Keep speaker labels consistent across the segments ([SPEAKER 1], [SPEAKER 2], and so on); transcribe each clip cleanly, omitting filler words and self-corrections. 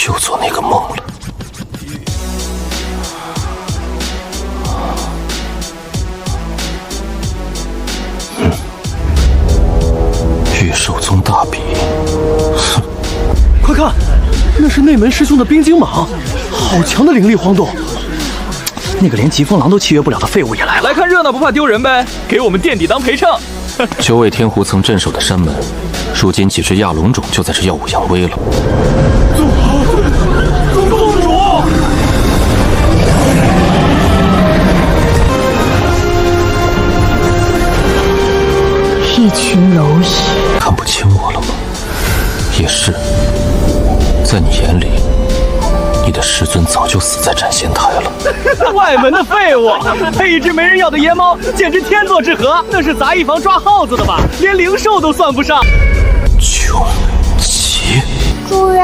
[SPEAKER 1] 又做那个梦了。御兽宗大比，哼！
[SPEAKER 2] 快看，那是内门师兄的冰晶蟒，好强的灵力晃动！那个连疾风狼都契约不了的废物也来了。
[SPEAKER 3] 来看热闹不怕丢人呗，给我们垫底当陪唱。
[SPEAKER 1] 9尾天狐曾镇守的山门，如今几只亚龙种就在这耀武扬威了。
[SPEAKER 3] 宗主！
[SPEAKER 4] 一群蝼蚁，
[SPEAKER 1] 看不清我了吗？也是，在你眼里，你的师尊早就死在斩仙台了。
[SPEAKER 2] 外门的废物，配一只没人要的野猫，简直天作之合。那是杂役房抓耗子的吧？连灵兽都算不上。
[SPEAKER 1] 穷奇，
[SPEAKER 4] 主人，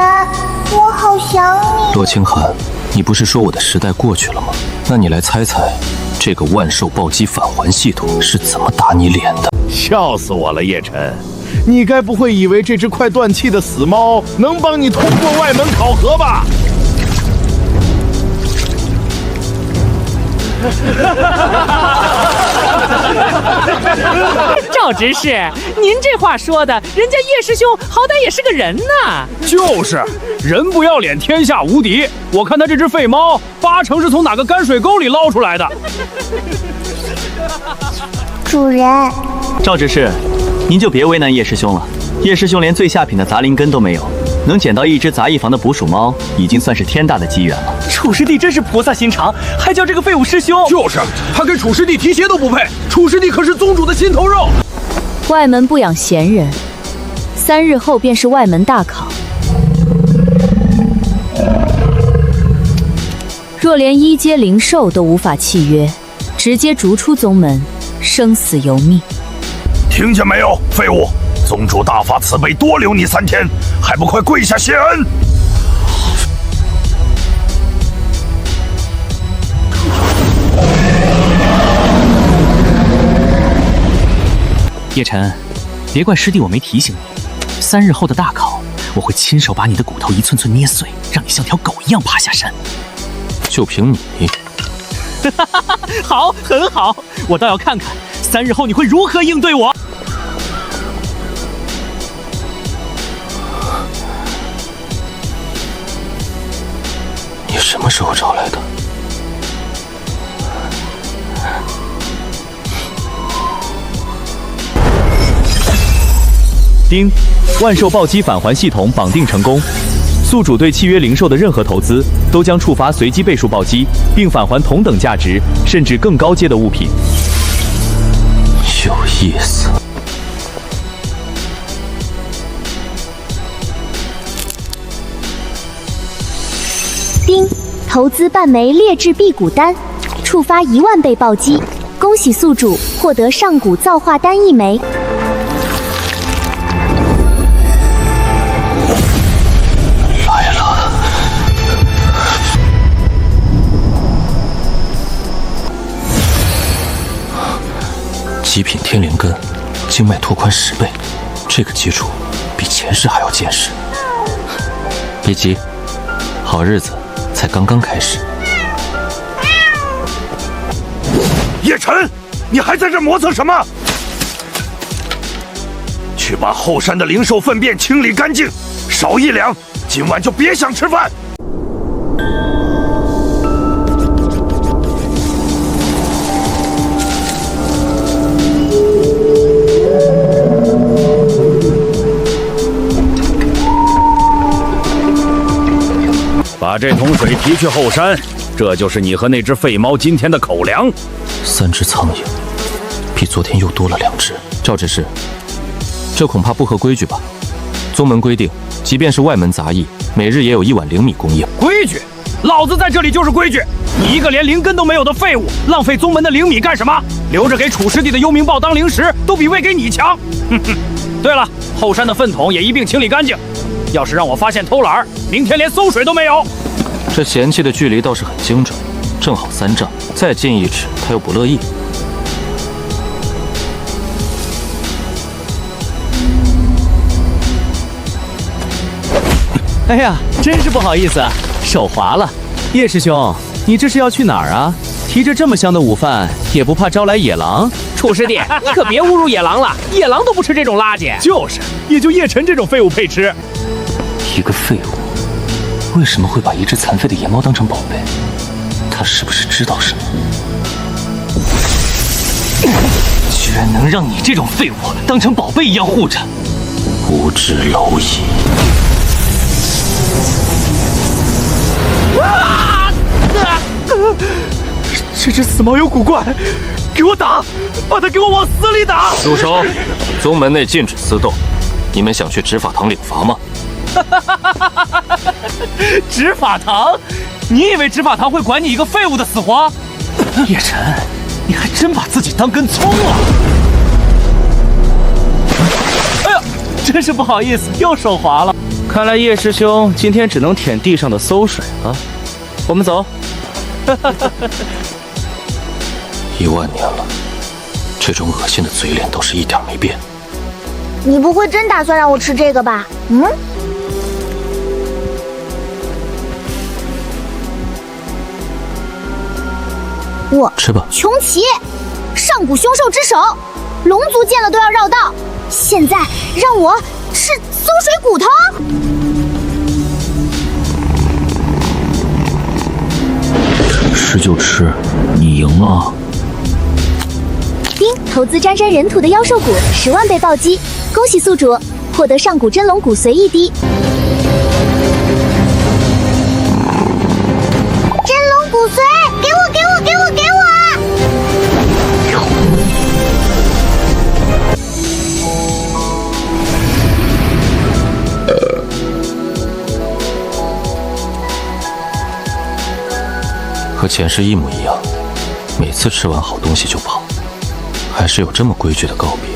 [SPEAKER 4] 我好想你。
[SPEAKER 1] 洛清寒，你不是说我的时代过去了吗？那你来猜猜，这个万兽暴击返还系统是怎么打你脸的？
[SPEAKER 5] 笑死我了，叶晨，你该不会以为这只快断气的死猫能帮你通过外门考核吧？
[SPEAKER 6] 赵执事，您这话说的，人家叶师兄好歹也是个人呐。
[SPEAKER 3] 就是，人不要脸，天下无敌。我看他这只废猫，8成是从哪个泔水沟里捞出来的。
[SPEAKER 4] 主人，
[SPEAKER 2] 赵执事，您就别为难叶师兄了。叶师兄连最下品的杂灵根都没有，能捡到一只杂役房的捕鼠猫，已经算是天大的机缘了。楚师弟真是菩萨心肠，还叫这个废物师兄。
[SPEAKER 3] 就是，他给楚师弟提鞋都不配。楚师弟可是宗主的心头肉。
[SPEAKER 4] 外门不养闲人，3日后便是外门大考。若连1阶灵兽都无法契约，直接逐出宗门，生死由命。
[SPEAKER 5] 听见没有，废物！宗主大发慈悲，多留你3天，还不快跪下谢恩！
[SPEAKER 7] 叶晨，别怪师弟我没提醒你，3日后的大考，我会亲手把你的骨头一寸寸捏碎，让你像条狗一样爬下山。
[SPEAKER 1] 就凭你？
[SPEAKER 7] 好，很好，我倒要看看3日后你会如何应对我。
[SPEAKER 1] 你什么时候找来的？
[SPEAKER 8] 丁，万兽暴击返还系统绑定成功。宿主对契约灵兽的任何投资都将触发随机倍数暴击，并返还同等价值甚至更高阶的物品。
[SPEAKER 1] 有意思。
[SPEAKER 4] 丁，投资半枚劣质辟谷丹，触发1万倍暴击，恭喜宿主获得上古造化丹1枚。
[SPEAKER 1] 来了。极品天灵根，经脉拓宽10倍，这个基础比前世还要坚实。别急，好日子才刚刚开始。
[SPEAKER 5] 叶晨，你还在这磨蹭什么？去把后山的灵兽粪便清理干净，少1两，今晚就别想吃饭。把这桶水提去后山，这就是你和那只废猫今天的口粮。
[SPEAKER 1] 3只苍蝇，比昨天又多了2只。赵执事，这恐怕不合规矩吧？宗门规定，即便是外门杂役，每日也有1碗灵米供应。
[SPEAKER 3] 规矩？老子在这里就是规矩。你一个连灵根都没有的废物，浪费宗门的灵米干什么？留着给楚师弟的幽冥豹当零食，都比喂给你强。哼哼。对了，后山的粪桶也一并清理干净。要是让我发现偷懒，明天连馊水都没有。
[SPEAKER 1] 这嫌弃的距离倒是很精准，正好3丈，再近1尺，他又不乐意。
[SPEAKER 2] 哎呀，
[SPEAKER 7] 真是不好意思，手滑了。叶师兄，你这是要去哪儿啊？提着这么香的午饭，也不怕招来野狼？
[SPEAKER 6] 楚师弟，你可别侮辱野狼了，野狼都不吃这种垃圾。
[SPEAKER 3] 就是，也就叶晨这种废物配吃。
[SPEAKER 1] 一个废物，为什么会把一只残废的野猫当成宝贝？他是不是知道什么？居然能让你这种废物当成宝贝一样护着，无知蝼蚁！
[SPEAKER 3] 这只死猫有古怪，给我打，把它给我往死里打！
[SPEAKER 1] 住手！宗门内禁止私斗，你们想去执法堂领罚吗？
[SPEAKER 3] 执法堂？你以为执法堂会管你一个废物的死活？叶晨，你还真把自己当根葱了！
[SPEAKER 7] 哎呀，真是不好意思，又手滑了。看来叶师兄今天只能舔地上的馊水了。我们走。
[SPEAKER 1] 10000年了，这种恶心的嘴脸都是一点没变。
[SPEAKER 4] 你不会真打算让我吃这个吧？嗯？我
[SPEAKER 1] 吃吧。
[SPEAKER 4] 穷奇，上古凶兽之首，龙族见了都要绕道。现在让我吃馊水骨头？
[SPEAKER 1] 吃就吃，你赢了。
[SPEAKER 4] 丁投资沾沾人土的妖兽骨10万倍暴击，恭喜宿主获得上古真龙骨髓1滴。真龙骨髓，给我，给我，给我，给我！
[SPEAKER 1] 和前世一模一样，每次吃完好东西就跑，还是有这么规矩的告别。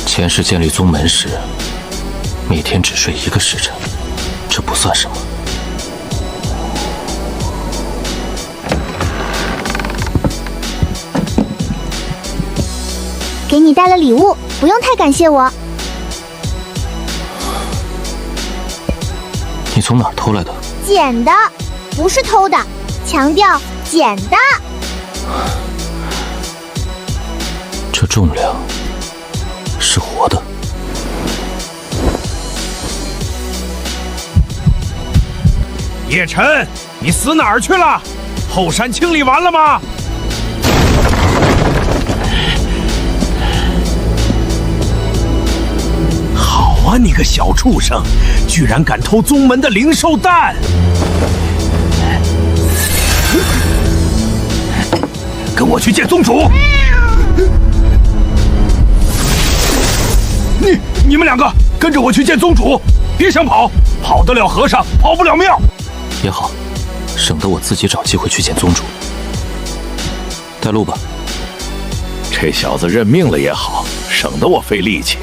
[SPEAKER 1] 前世建立宗门时，每天只睡1个时辰，这不算什么。
[SPEAKER 4] 给你带了礼物，不用太感谢我。
[SPEAKER 1] 你从哪儿偷来的？
[SPEAKER 4] 捡的，不是偷的，强调捡的。
[SPEAKER 1] 这重量是活的。
[SPEAKER 3] 叶晨，你死哪儿去了？后山清理完了吗？ 好啊，你个小畜生，居然敢偷宗门的灵兽蛋！跟我去见宗主！你们2个跟着我去见宗主，别想跑，跑得了和尚跑不了庙。
[SPEAKER 1] 也好，省得我自己找机会去见宗主。带路吧。
[SPEAKER 5] 这小子认命了也好，省得我费力气。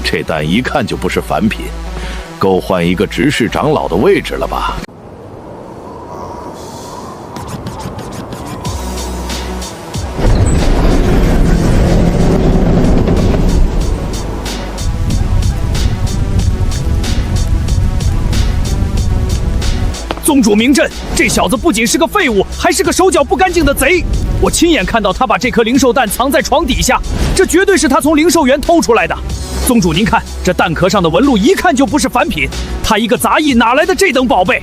[SPEAKER 5] 这蛋一看就不是凡品，够换一个执事长老的位置了吧？
[SPEAKER 3] 宗主明鉴，这小子不仅是个废物，还是个手脚不干净的贼。我亲眼看到他把这颗灵兽蛋藏在床底下，这绝对是他从灵兽园偷出来的。 宗主，您看这蛋壳上的纹路，一看就不是凡品。他一个杂役，哪来的这等宝贝？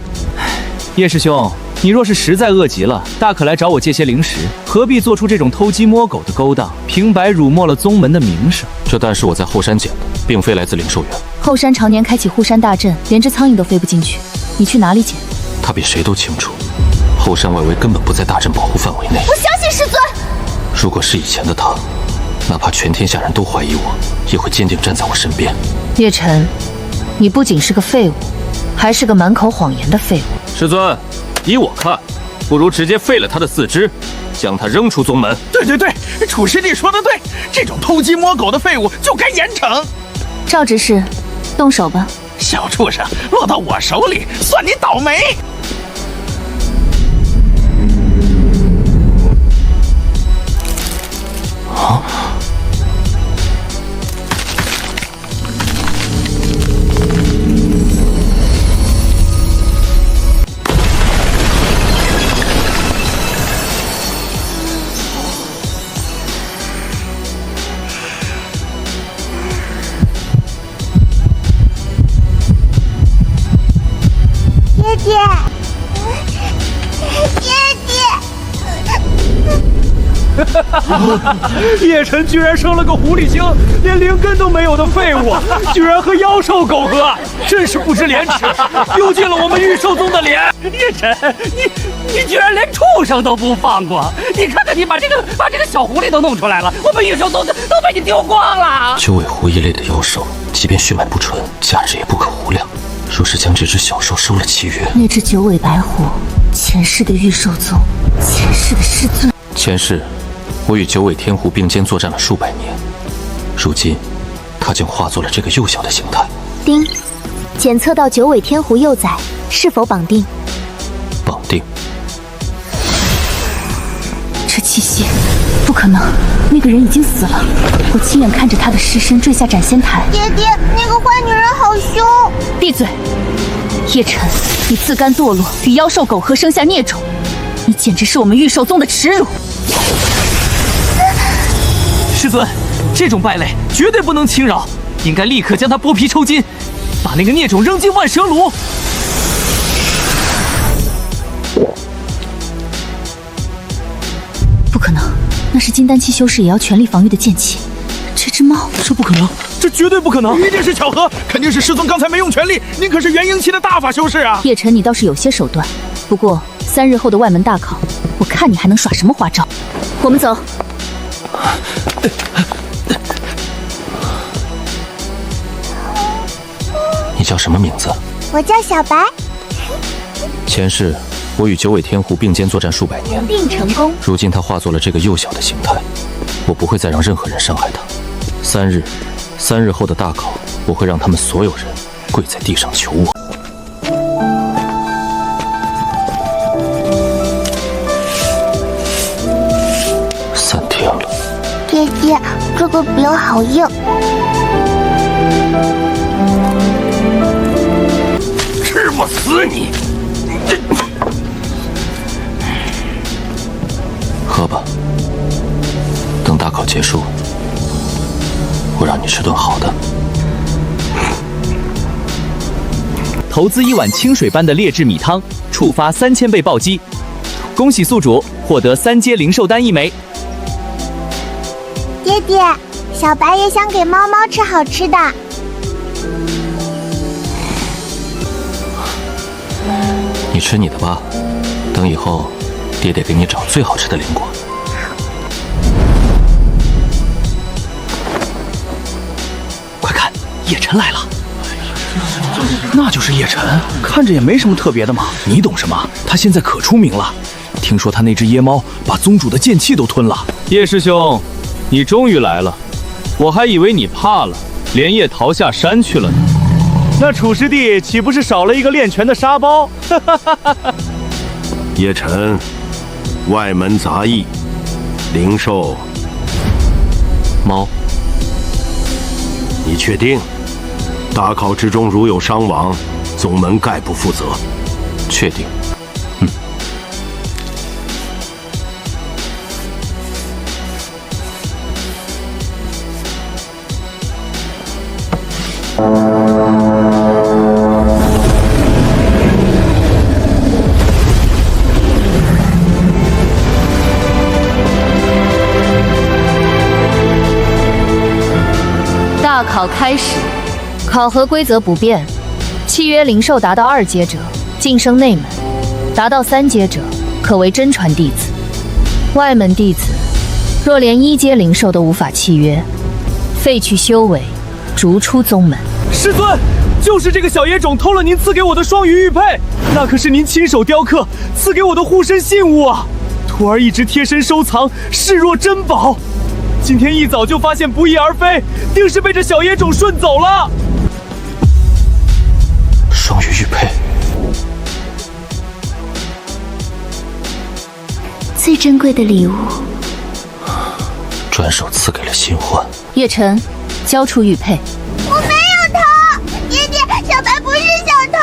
[SPEAKER 7] 叶师兄，你若是实在饿极了，大可来找我借些零食，何必做出这种偷鸡摸狗的勾当，平白辱没了宗门的名声？
[SPEAKER 1] 这蛋是我在后山捡的，并非来自灵兽园。
[SPEAKER 9] 后山常年开启护山大阵，连只苍蝇都飞不进去。你去哪里捡？
[SPEAKER 1] 他比谁都清楚，后山外围根本不在大阵保护范围内。
[SPEAKER 4] 我相信师尊。
[SPEAKER 1] 如果是以前的他。 哪怕全天下人都怀疑我，也会坚定站在我身边。
[SPEAKER 9] 叶晨，你不仅是个废物，还是个满口谎言的废物。
[SPEAKER 1] 师尊，依我看，不如直接废了他的4肢，将他扔出宗门。
[SPEAKER 3] 对，楚师弟说的对，这种偷鸡摸狗的废物就该严惩。
[SPEAKER 9] 赵执事，动手吧。
[SPEAKER 3] 小畜生，落到我手里，算你倒霉。叶晨居然生了个狐狸精，连灵根都没有的废物，居然和妖兽苟合，真是不知廉耻，丢尽了我们御兽宗的脸。
[SPEAKER 6] 叶晨，你居然连畜生都不放过！你看看你把这个小狐狸都弄出来了，我们御兽宗都被你丢光了。
[SPEAKER 1] 九尾狐一类的妖兽，即便血脉不纯，价值也不可估量。若是将这只小兽收了契约，
[SPEAKER 9] 那只九尾白狐，前世的御兽宗，前世的师尊。
[SPEAKER 1] 前世，我与九尾天狐并肩作战了数百年，如今，它竟化作了这个幼小的形态。
[SPEAKER 4] 丁，检测到九尾天狐幼崽，是否绑定？
[SPEAKER 1] 绑定。
[SPEAKER 9] 这气息，不可能，那个人已经死了。我亲眼看着他的尸身坠下斩仙台。
[SPEAKER 4] 爹爹，那个坏女人好凶！
[SPEAKER 9] 闭嘴！叶晨，你自甘堕落，与妖兽苟合，生下孽种，你简直是我们御兽宗的耻辱！
[SPEAKER 7] 师尊，这种败类绝对不能轻饶，应该立刻将他剥皮抽筋，把那个孽种扔进万蛇炉。
[SPEAKER 9] 不可能，那是金丹期修士也要全力防御的剑气。这只猫，
[SPEAKER 3] 这不可能，这绝对不可能，一定是巧合，肯定是师尊刚才没用全力。您可是元婴期的大法修士啊！
[SPEAKER 9] 叶晨，你倒是有些手段，不过3日后的外门大考，我看你还能耍什么花招。我们走。
[SPEAKER 1] 你叫什么名字？
[SPEAKER 4] 我叫小白。
[SPEAKER 1] 前世，我与九尾天狐并肩作战数百年，
[SPEAKER 4] 并成功。
[SPEAKER 1] 如今它化作了这个幼小的形态，我不会再让任何人伤害它。3日后的大考，我会让他们所有人跪在地上求我。3天了。
[SPEAKER 4] 爹爹，这个饼好硬。
[SPEAKER 3] 吃不死你！
[SPEAKER 1] 喝吧，等大考结束，我让你吃顿好的。
[SPEAKER 8] 投资1碗清水般的劣质米汤，触发3000倍暴击。恭喜宿主获得3阶灵兽丹1枚。
[SPEAKER 4] 爹爹，小白也想给猫猫吃好吃的。
[SPEAKER 1] 你吃你的吧，等以后，爹爹给你找最好吃的灵果。
[SPEAKER 7] 快看，叶晨来了。
[SPEAKER 3] 那就是叶晨，看着也没什么特别的嘛。
[SPEAKER 7] 你懂什么？他现在可出名了，听说他那只野猫把宗主的剑气都吞了。
[SPEAKER 3] 叶师兄，你终于来了，我还以为你怕了，连夜逃下山去了呢。那楚师弟岂不是少了一个练拳的沙包？
[SPEAKER 5] 叶晨，外门杂役，灵兽，
[SPEAKER 1] 猫，
[SPEAKER 5] 你确定？大考之中如有伤亡，宗门概不负责。
[SPEAKER 1] 确定。
[SPEAKER 9] 大考开始，考核规则不变，契约灵兽达到2阶者晋升内门，达到3阶者可为真传弟子。外门弟子若连1阶灵兽都无法契约，废去修为，逐出宗门。
[SPEAKER 3] 师尊，就是这个小野种偷了您赐给我的双鱼玉佩，那可是您亲手雕刻赐给我的护身信物啊！徒儿一直贴身收藏，视若珍宝。今天一早就发现不翼而飞，定是被这小野种顺走了。
[SPEAKER 1] 双鱼玉佩，
[SPEAKER 4] 最珍贵的礼物，
[SPEAKER 1] 转手赐给了新欢。
[SPEAKER 9] 叶晨，交出玉佩。
[SPEAKER 4] 我没有偷，爹爹，小白不是小偷，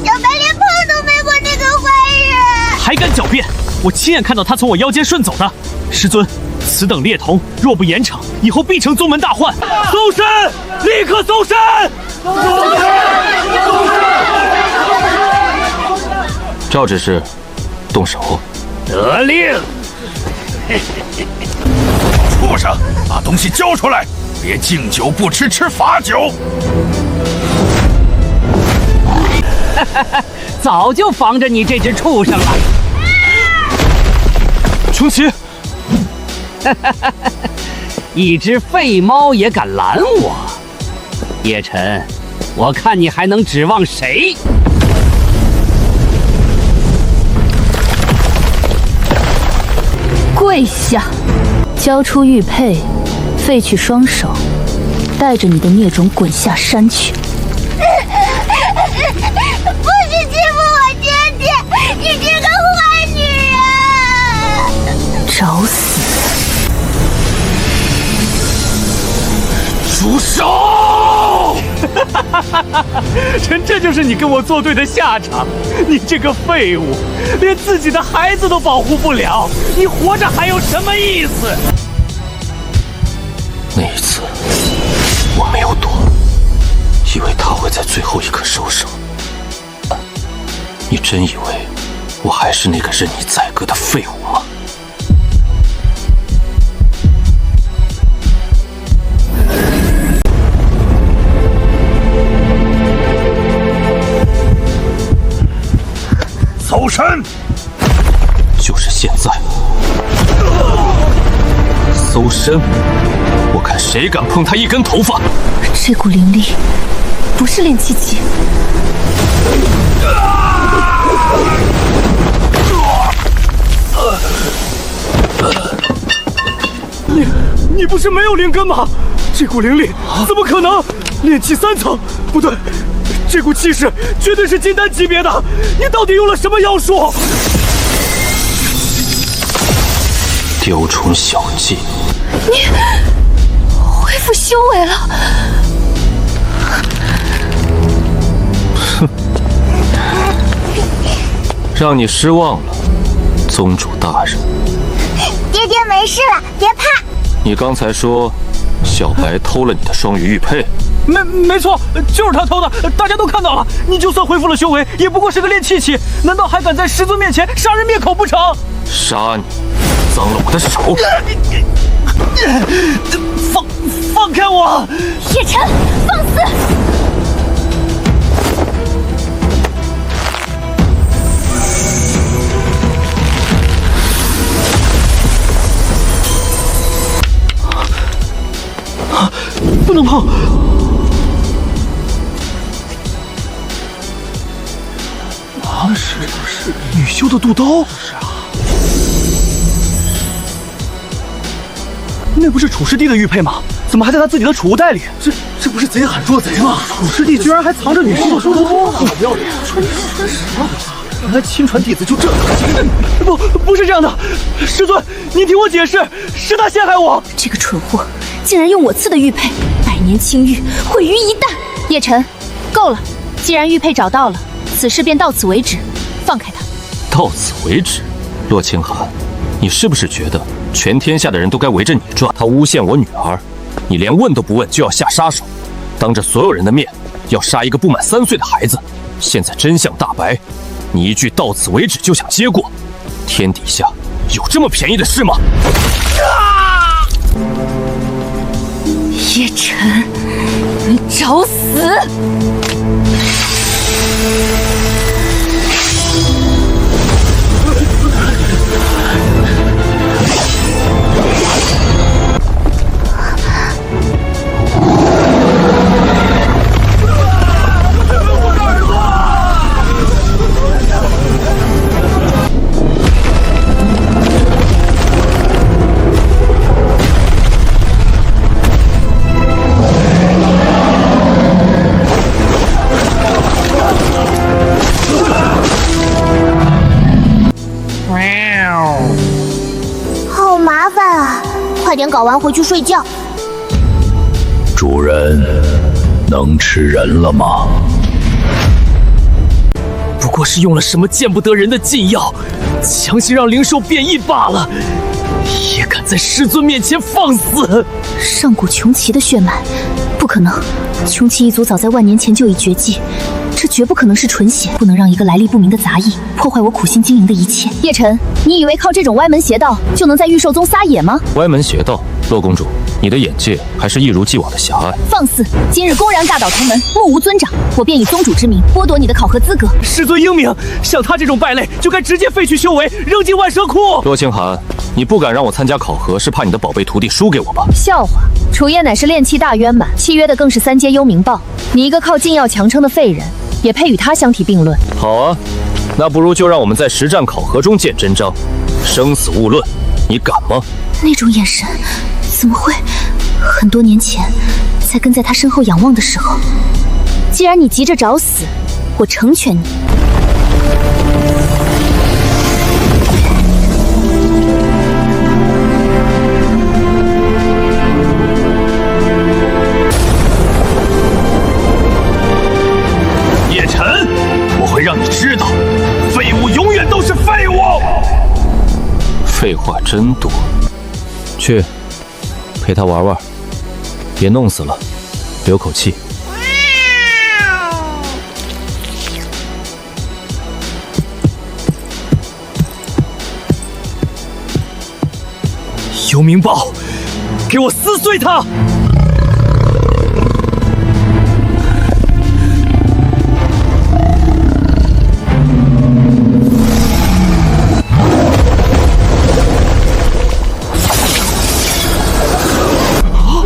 [SPEAKER 4] 小白连碰都没过那个坏人。
[SPEAKER 7] 还敢狡辩！我亲眼看到他从我腰间顺走的。师尊，此等劣童，若不严惩，以后必成宗门大患。
[SPEAKER 3] 搜身，立刻搜身！搜身！搜身！
[SPEAKER 1] 赵指示，动手。
[SPEAKER 3] 得令。
[SPEAKER 5] 畜生，把东西交出来！别敬酒不吃吃罚酒。
[SPEAKER 6] 早就防着你这只畜生了。
[SPEAKER 3] 穷奇，
[SPEAKER 6] 一只废猫也敢拦我，叶晨，我看你还能指望谁？
[SPEAKER 9] 跪下，交出玉佩，废去双手，带着你的孽种滚下山去。
[SPEAKER 4] 不许欺负我姐姐！你这个坏女人！
[SPEAKER 9] 找死！
[SPEAKER 3] 住手！臣，这就是你跟我作对的下场。你这个废物，连自己的孩子都保护不了，你活着还有什么意思？
[SPEAKER 1] 那一次我没有躲，以为他会在最后一刻收手。你真以为我还是那个任你宰割的废物吗？
[SPEAKER 5] 搜身！
[SPEAKER 1] 就是现在！搜身！我看谁敢碰他一根头发！
[SPEAKER 9] 这股灵力不是炼气机。
[SPEAKER 3] 你不是没有灵根吗？这股灵力怎么可能？炼气3层，不对，这股气势绝对是金丹级别的。你到底用了什么妖术？
[SPEAKER 1] 雕虫小技！
[SPEAKER 9] 你恢复修为了？
[SPEAKER 1] 哼，让你失望了，宗主大人。
[SPEAKER 4] 爹爹没事了，别怕。
[SPEAKER 1] 你刚才说小白偷了你的双鱼玉佩？
[SPEAKER 3] 没错，就是他偷的，大家都看到了。你就算恢复了修为，也不过是个炼气器，难道还敢在师尊面前杀人灭口不成？
[SPEAKER 1] 杀你，脏了我的手！
[SPEAKER 3] 放开我！
[SPEAKER 4] 叶晨，放肆！
[SPEAKER 3] 不能碰！那是女修的肚兜？是啊。那不是楚师弟的玉佩吗？怎么还在他自己的储物袋里？这不是贼喊捉贼吗？楚师弟居然还藏着女修的肚兜，不要脸！穿什么？原来亲传弟子就这么不是这样的，师尊，您听我解释，是他陷害我。
[SPEAKER 9] 这个蠢货竟然用我赐的玉佩，百年青玉毁于一旦。叶晨，够了，既然玉佩找到了，此事便到此为止，放开他。
[SPEAKER 1] 到此为止？洛清寒，你是不是觉得全天下的人都该围着你转？他诬陷我女儿，你连问都不问就要下杀手，当着所有人的面要杀一个不满3岁的孩子。现在真相大白，你一句到此为止就想接过？天底下有这么便宜的事吗？
[SPEAKER 9] 叶晨，你找死！
[SPEAKER 4] 好麻烦啊！快点搞完回去睡觉。
[SPEAKER 5] 主人，能吃人了吗？
[SPEAKER 7] 不过是用了什么见不得人的禁药，强行让灵兽变异罢了，也敢在师尊面前放肆！
[SPEAKER 9] 上古穷奇的血脉，不可能！穷奇一族早在万年前就已绝迹，
[SPEAKER 4] 这绝不可能是纯血，不能让一个来历不明的杂役破坏我苦心经营的一切。叶晨，你以为靠这种歪门邪道就能在御兽宗撒野吗？
[SPEAKER 1] 歪门邪道，洛公主，你的眼界还是一如既往的狭隘。
[SPEAKER 4] 放肆！今日公然尬倒同门，目无尊长，我便以宗主之名剥夺你的考核资格。
[SPEAKER 3] 师尊英明，像他这种败类，就该直接废去修为，扔进万蛇窟。
[SPEAKER 1] 洛清寒，你不敢让我参加考核，是怕你的宝贝徒弟输给我吧？
[SPEAKER 9] 笑话！楚叶乃是炼气大渊满，契约的更是3阶幽冥豹。你一个靠禁药强撑的废人，也配与他相提并论？
[SPEAKER 1] 好啊，那不如就让我们在实战考核中见真章，生死勿论，你敢吗？
[SPEAKER 4] 那种眼神，怎么会？很多年前，在跟在他身后仰望的时候。既然你急着找死，我成全你。
[SPEAKER 3] 叶晨，我会让你知道，废物永远都是废物。
[SPEAKER 1] 废话真多，去陪他玩玩，别弄死了，留口气。
[SPEAKER 3] 幽冥豹，给我撕碎它！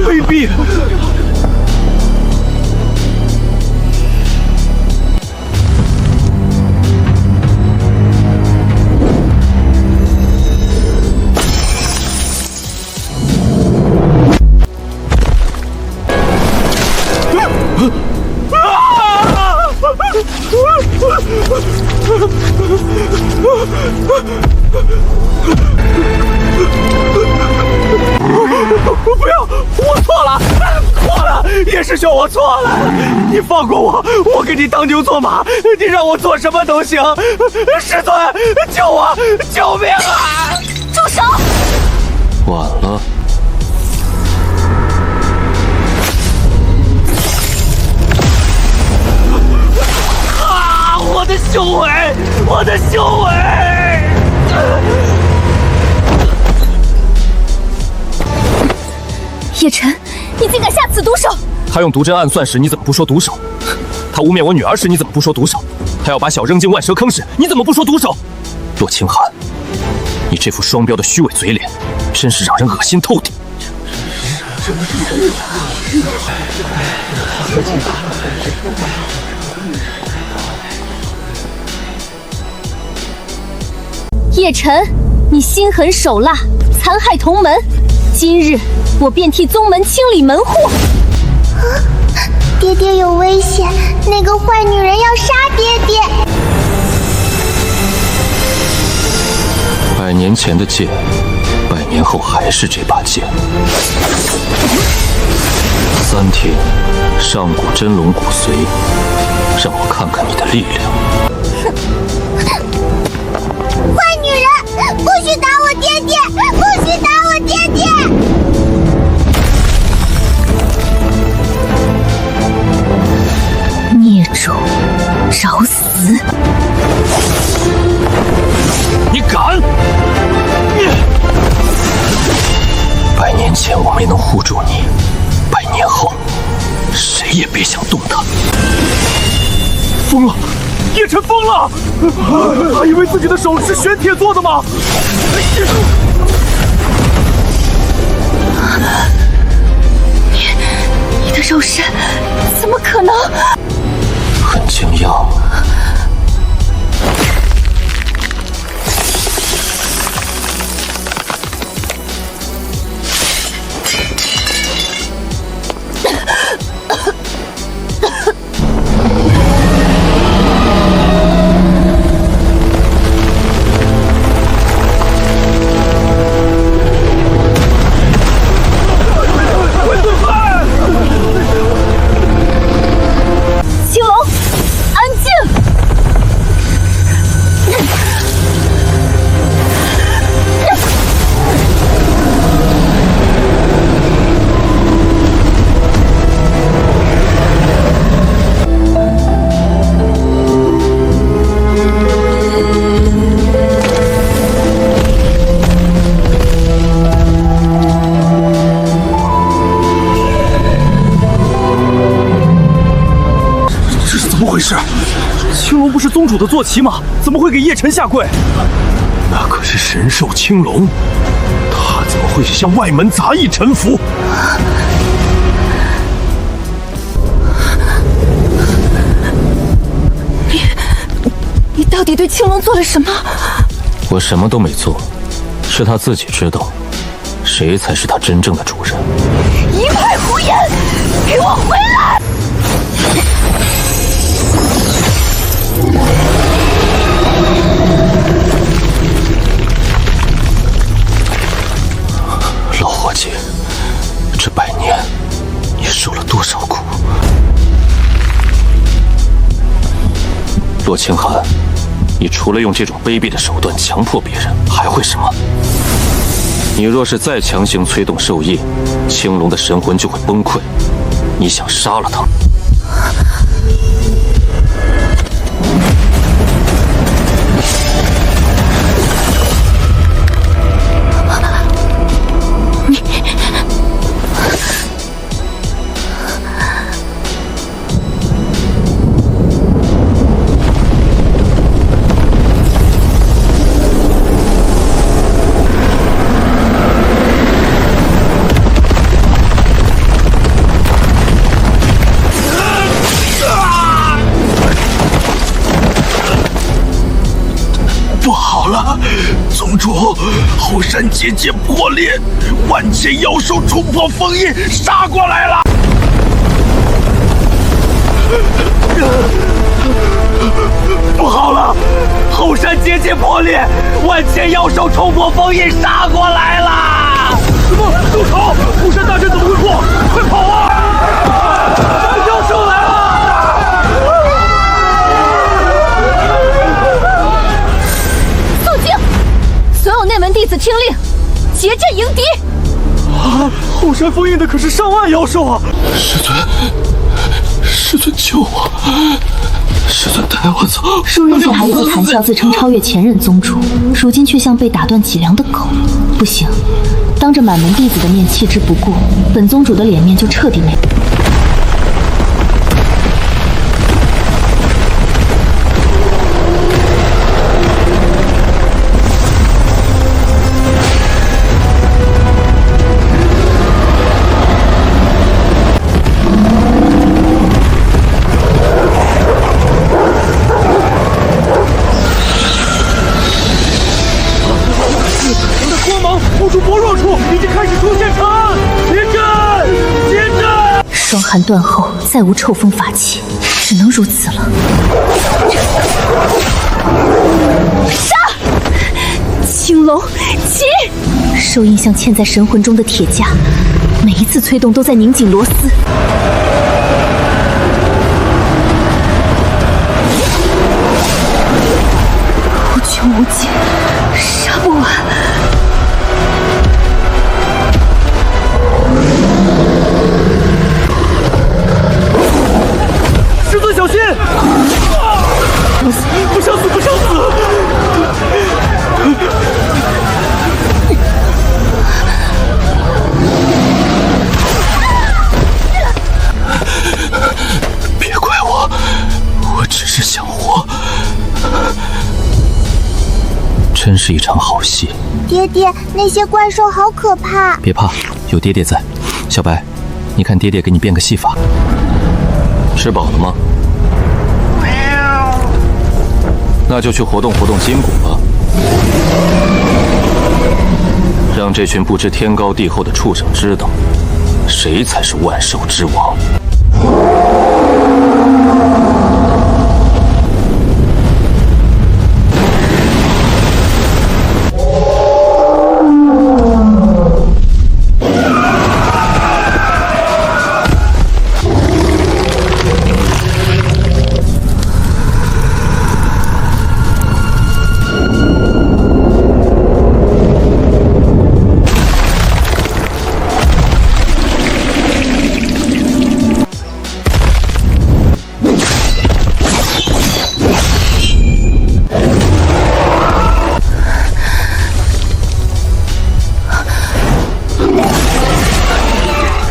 [SPEAKER 3] 卑鄙！不要！我错了，错了，叶师兄，我错了，你放过我，我给你当牛做马，你让我做什么都行。师尊，救我，救命啊！
[SPEAKER 4] 住手！
[SPEAKER 1] 晚了。
[SPEAKER 3] 啊！我的修为，我的修为！
[SPEAKER 4] 叶晨，你竟敢下此毒手！
[SPEAKER 1] 他用毒针暗算时，你怎么不说毒手？他污蔑我女儿时，你怎么不说毒手？他要把小扔进万蛇坑时，你怎么不说毒手？洛清寒，你这副双标的虚伪嘴脸，真是让人恶心透顶。
[SPEAKER 4] 叶晨，你心狠手辣，残害同门，今日我便替宗门清理门户。
[SPEAKER 10] 爹爹有危险，那个坏女人要杀爹爹。
[SPEAKER 1] 100年前的剑，100年后还是这把剑。3天，上古真龙骨髓，让我看看你的力量。
[SPEAKER 10] 坏女人，不许打我爹爹，不许打我爹爹！
[SPEAKER 4] 孽种，找死！
[SPEAKER 3] 你敢
[SPEAKER 1] ！100年前我没能护住你，100年后，谁也别想动他。
[SPEAKER 3] 疯了！叶晨疯了！他以为自己的手是玄铁做的吗？
[SPEAKER 4] 你的肉身怎么可能？
[SPEAKER 1] 很惊讶。
[SPEAKER 3] 青龙不是宗主的坐骑吗？怎么会给叶晨下跪？
[SPEAKER 11] 那可是神兽青龙，他怎么会向外门杂役臣服？
[SPEAKER 9] 你到底对青龙做了什么？
[SPEAKER 1] 我什么都没做，是他自己知道，谁才是他真正的主人。
[SPEAKER 9] 一派胡言！给我回来！
[SPEAKER 1] 老伙计，这100年你受了多少苦？洛清寒，你除了用这种卑鄙的手段强迫别人，还会什么？你若是再强行催动兽液，青龙的神魂就会崩溃。你想杀了他？
[SPEAKER 11] 宗主，后山结界破裂，万千妖兽冲破封印，杀过来了！
[SPEAKER 3] 不好了，后山结界破裂，万千妖兽冲破封印，杀过来了！什么？住手！后山大阵怎么会破？快跑啊！妖兽来了！
[SPEAKER 9] 所有内门弟子听令，结阵迎敌！
[SPEAKER 3] 啊！后山封印的可是上万妖兽啊！
[SPEAKER 11] 师尊救我！师尊带我走！
[SPEAKER 12] 数日前还自谈笑自称超越前任宗主，如今却像被打断脊梁的狗。不行，当着满门弟子的面弃之不顾，本宗主的脸面就彻底没。霜寒断后，再无臭风法器，只能如此了。杀！青龙起！兽印像嵌在神魂中的铁架，每一次催动都在拧紧螺丝。无穷无尽，杀不完。
[SPEAKER 3] 师尊小心！不想死，不想死！
[SPEAKER 11] 别怪我，我只是想活。
[SPEAKER 1] 真是一场好戏。
[SPEAKER 10] 爹爹，那些怪兽好可怕。
[SPEAKER 1] 别怕，有爹爹在。小白，你看爹爹给你变个戏法。吃饱了吗？那就去活动活动筋骨吧，让这群不知天高地厚的畜生知道，谁才是万兽之王。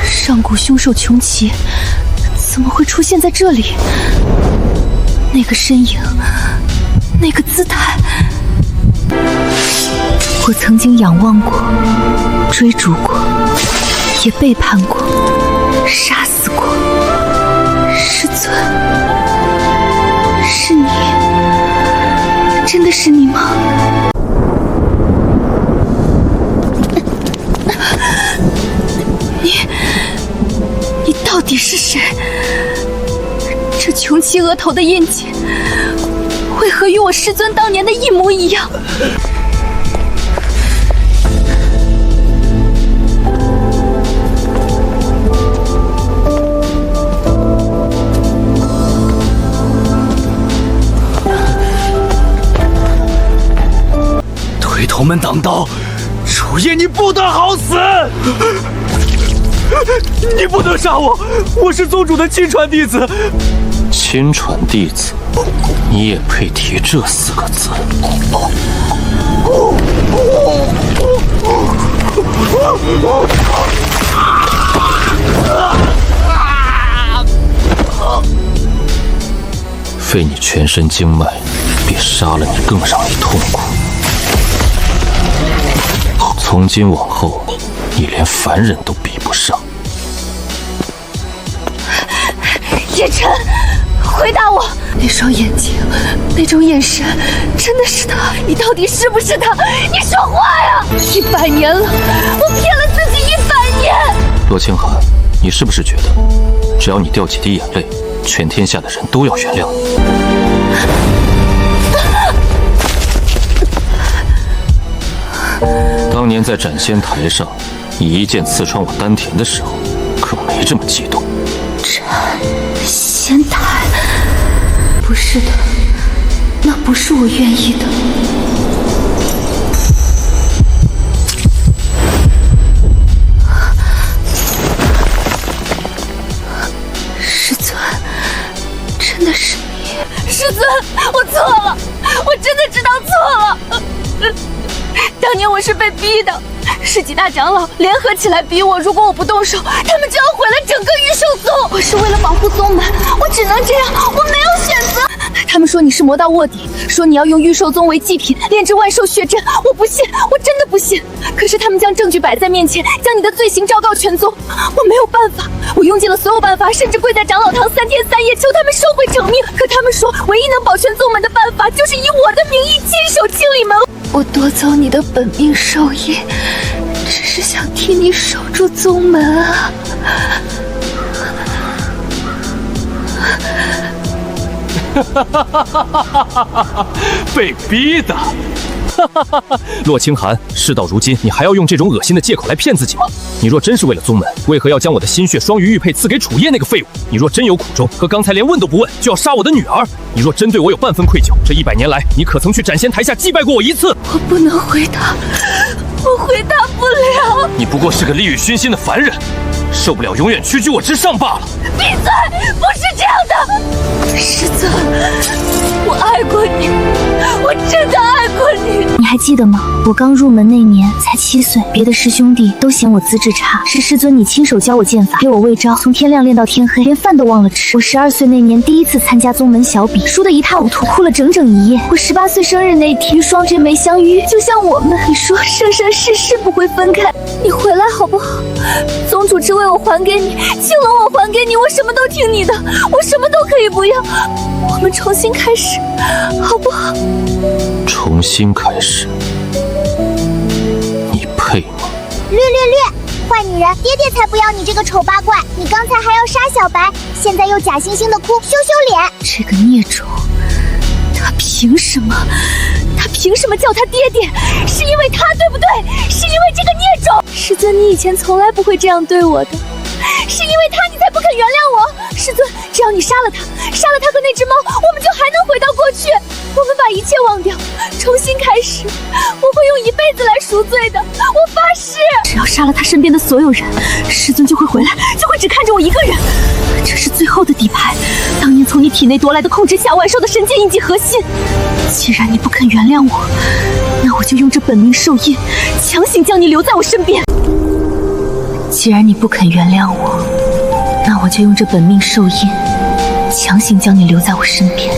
[SPEAKER 12] 上古凶兽穷奇，怎么会出现在这里？那个身影，那个姿态，我曾经仰望过，追逐过，也背叛过，杀死过。师尊，是你，真的是你吗？你到底是谁？这穷奇额头的印记，为何与我师尊当年的一模一样？
[SPEAKER 3] 推头们挡道，楚夜你不得好死！你不能杀我，我是宗主的亲传弟子。
[SPEAKER 1] 亲传弟子，你也配提这4个字？废你全身经脉，比杀了你更让你痛苦。从今往后，你连凡人都比不上。
[SPEAKER 12] 叶晨，回答我，那双眼睛，那种眼神，真的是他？你到底是不是他？你说话呀！100年了，我骗了自己100年。
[SPEAKER 1] 洛清寒，你是不是觉得，只要你掉几滴眼泪，全天下的人都要原谅你？当年在斩仙台上，你一剑刺穿我丹田的时候，可没这么激动。
[SPEAKER 12] 斩仙台，不是的，那不是我愿意的。师尊，真的是你？师尊，我错了，我真的知道错了。当年我是被逼的，是几大长老联合起来逼我，如果我不动手，他们就要毁了整个御兽宗。我是为了保护宗门，我只能这样，我没有选择。他们说你是魔道卧底，说你要用御兽宗为祭品炼制万兽血阵，我不信，我真的不信。可是他们将证据摆在面前，将你的罪行昭告全宗，我没有办法，我用尽了所有办法，甚至跪在长老堂3天3夜求他们收回成命。可他们说，唯一能保全宗门的办法，就是以我的名义亲手清理门。我夺走你的本命兽印，只是想替你守住宗门啊！
[SPEAKER 3] 被逼的。
[SPEAKER 7] 洛清寒，事到如今，你还要用这种恶心的借口来骗自己吗？你若真是为了宗门，为何要将我的心血双鱼玉佩赐给楚夜那个废物？你若真有苦衷，可刚才连问都不问，就要杀我的女儿？你若真对我有半分愧疚，这100年来，你可曾去斩仙台下祭拜过我一次？
[SPEAKER 12] 我不能回答，我回答不了。
[SPEAKER 1] 你不过是个利欲熏心的凡人，受不了永远屈居我之上罢了。
[SPEAKER 12] 闭嘴！不是这样的，师尊，我爱过你，我真的爱过你。
[SPEAKER 4] 你还记得吗？我刚入门那年才7岁，别的师兄弟都嫌我资质差，是师尊你亲手教我剑法，给我喂招，从天亮练到天黑，连饭都忘了吃。我12岁那年第一次参加宗门小比，输得一塌糊涂，哭了整整1夜。我18岁生日那天与双之梅相遇，就像我们，你说生生世世不会分开，你回来好不好？宗主只为我还给你，青龙我还给你，我什么都听你的，我什么都可以不要，我们重新开始，好不好？
[SPEAKER 1] 重新开始，你配吗？
[SPEAKER 10] 略，坏女人，爹爹才不要你这个丑八怪！你刚才还要杀小白，现在又假惺惺的哭，羞羞脸！
[SPEAKER 12] 这个孽种，他凭什么？他凭什么叫他爹爹？是因为他对不对？是因为这个孽种？师尊，你以前从来不会这样对我的，是因为他你才不肯原谅我。师尊，只要你杀了他，杀了他和那只猫，我们就还能回到过去。我们把一切忘掉，重新开始。我会用1辈子来赎罪的，我发誓。只要杀了他身边的所有人，师尊就会回来，就会只看着我一个人。这是最后的底牌，当年从你体内夺来的控制下万兽的神剑印记核心。既然你不肯原谅我，那我就用这本命兽印强行将你留在我身边。既然你不肯原谅我，那我就用这本命兽印强行将你留在我身边。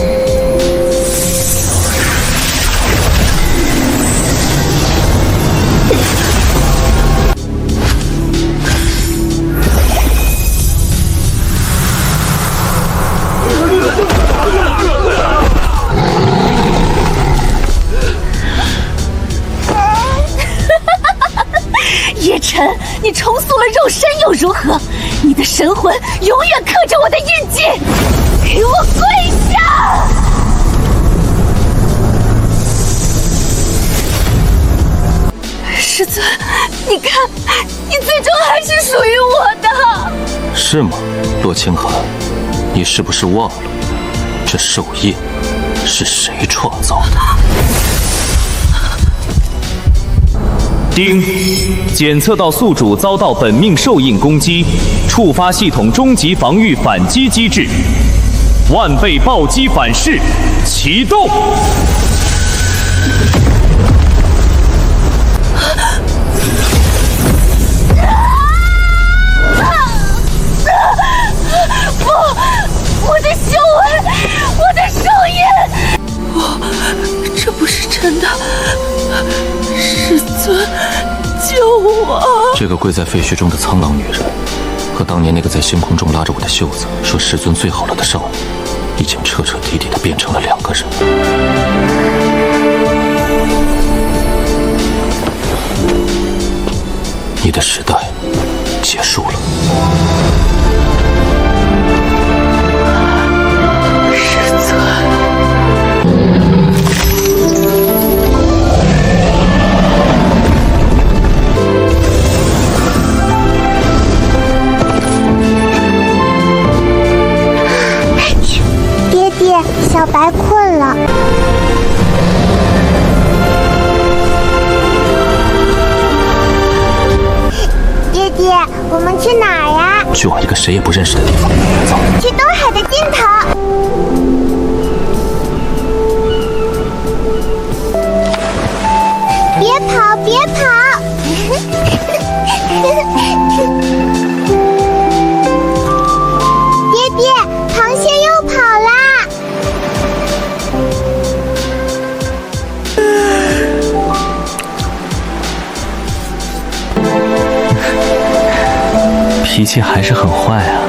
[SPEAKER 12] 重塑了肉身又如何？你的神魂永远刻着我的印记！给我跪下！师尊，你看，你最终还是属于我的。
[SPEAKER 1] 是吗，洛清寒？你是不是忘了，这兽印是谁创造的？
[SPEAKER 8] 丁，检测到宿主遭到本命兽印攻击，触发系统终极防御反击机制，万倍暴击反噬启动。
[SPEAKER 12] 不，我的修为，我的兽印，这不是真的。师尊，救我！
[SPEAKER 1] 这个跪在废墟中的苍狼女人，和当年那个在星空中拉着我的袖子说师尊最好了的少女，已经彻彻底底的变成了两个人。你的时代结束了。
[SPEAKER 12] 师尊。
[SPEAKER 10] 爹爹，小白困了。爹爹，我们去哪儿呀？
[SPEAKER 1] 去往一个谁也不认识的地方。走。
[SPEAKER 10] 去东海的尽头。别跑，别跑！爹爹，螃蟹又跑啦！
[SPEAKER 2] 脾气还是很坏啊。